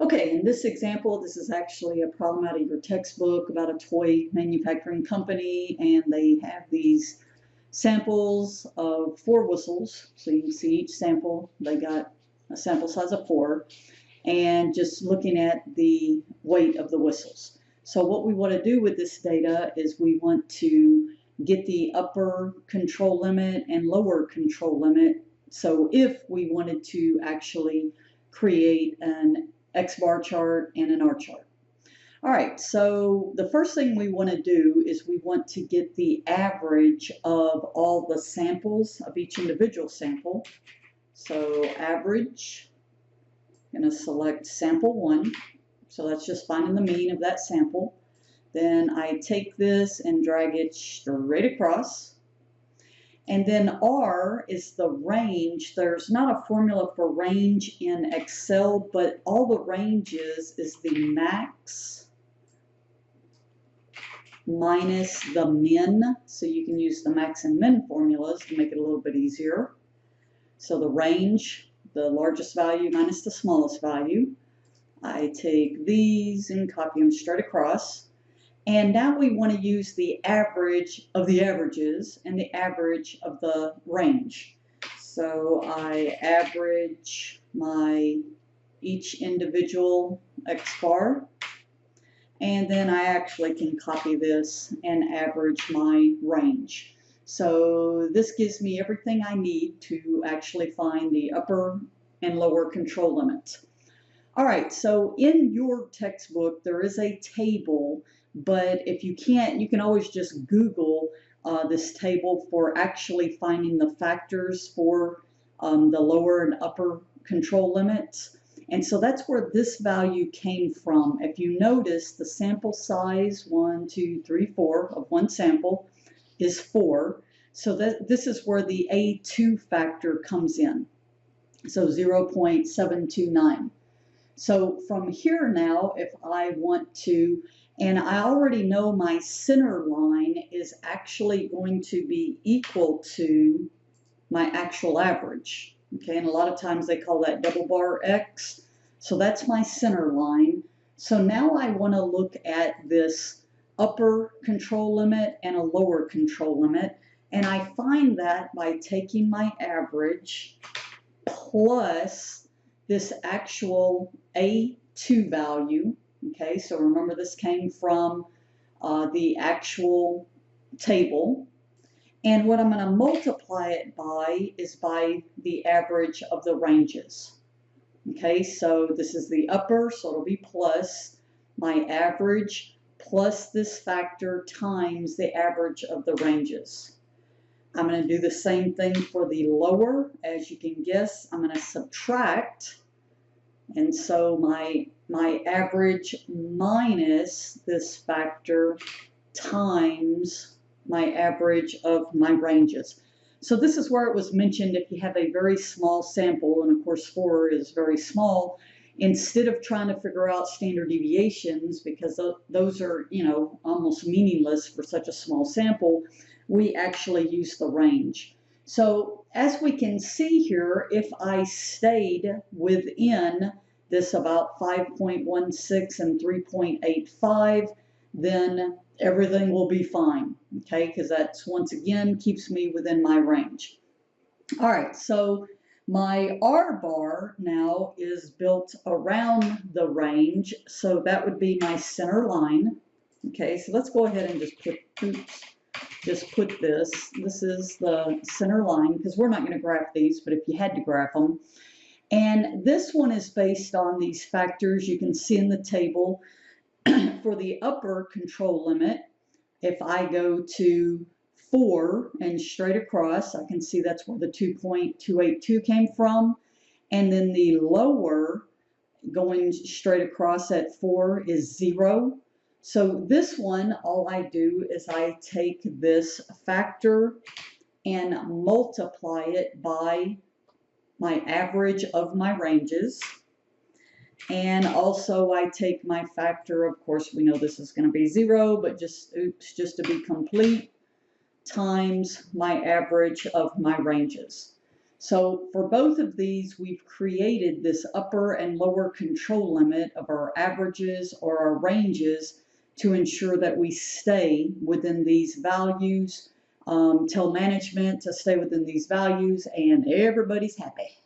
Okay, in this example, this is actually a problem out of your textbook about a toy manufacturing company, and they have these samples of 4 whistles. So you can see each sample, they got a sample size of 4, and just looking at the weight of the whistles. So what we want to do with this data is we want to get the upper control limit and lower control limit. So if we wanted to actually create an xbar chart and an R chart. All right, so the first thing we want to do is we want to get the average of all the samples of each individual sample. So average, I'm going to select sample 1. So that's just finding the mean of that sample. Then I take this and drag it straight across. And then R is the range. There's not a formula for range in Excel, but all the range is the max minus the min. So you can use the max and min formulas to make it a little bit easier. So the range, the largest value minus the smallest value. I take these and copy them straight across. And now we want to use the average of the averages and the average of the range. So I average each individual xbar, and then I actually can copy this and average my range. So this gives me everything I need to actually find the upper and lower control limits. All right, so in your textbook there is a table, but if you can't, you can always just Google this table for actually finding the factors for the lower and upper control limits. And so that's where this value came from. If you notice, the sample size, 1, 2, 3, 4 of one sample is 4. So this is where the A2 factor comes in. So 0.729. So from here now, if I want to, and I already know my center line is actually going to be equal to my actual average. Okay, and a lot of times they call that double bar X. So that's my center line. So now I want to look at this upper control limit and a lower control limit. And I find that by taking my average plus this actual A2 value. Okay, so remember this came from the actual table. And what I'm going to multiply it by is by the average of the ranges. Okay, so this is the upper, so it'll be plus my average plus this factor times the average of the ranges. I'm going to do the same thing for the lower. As you can guess, I'm going to subtract. And so my average minus this factor times my average of my ranges. So this is where it was mentioned if you have a very small sample, and of course 4 is very small, instead of trying to figure out standard deviations, because those are, almost meaningless for such a small sample, we actually use the range. So as we can see here, if I stayed within this about 5.16 and 3.85, then everything will be fine, okay? Because that's, once again, keeps me within my range. All right, so my R bar now is built around the range, so that would be my center line. Okay, so let's go ahead and just put this. This is the center line, because we're not going to graph these, but if you had to graph them. And this one is based on these factors you can see in the table. For the upper control limit, if I go to 4 and straight across, I can see that's where the 2.282 came from. And then the lower, going straight across at 4, is 0. So this one, all I do is I take this factor and multiply it by my average of my ranges. And also I take my factor, of course we know this is going to be 0, but just to be complete, times my average of my ranges. So for both of these, we've created this upper and lower control limit of our averages or our ranges to ensure that we stay within these values, tell management to stay within these values, and everybody's happy.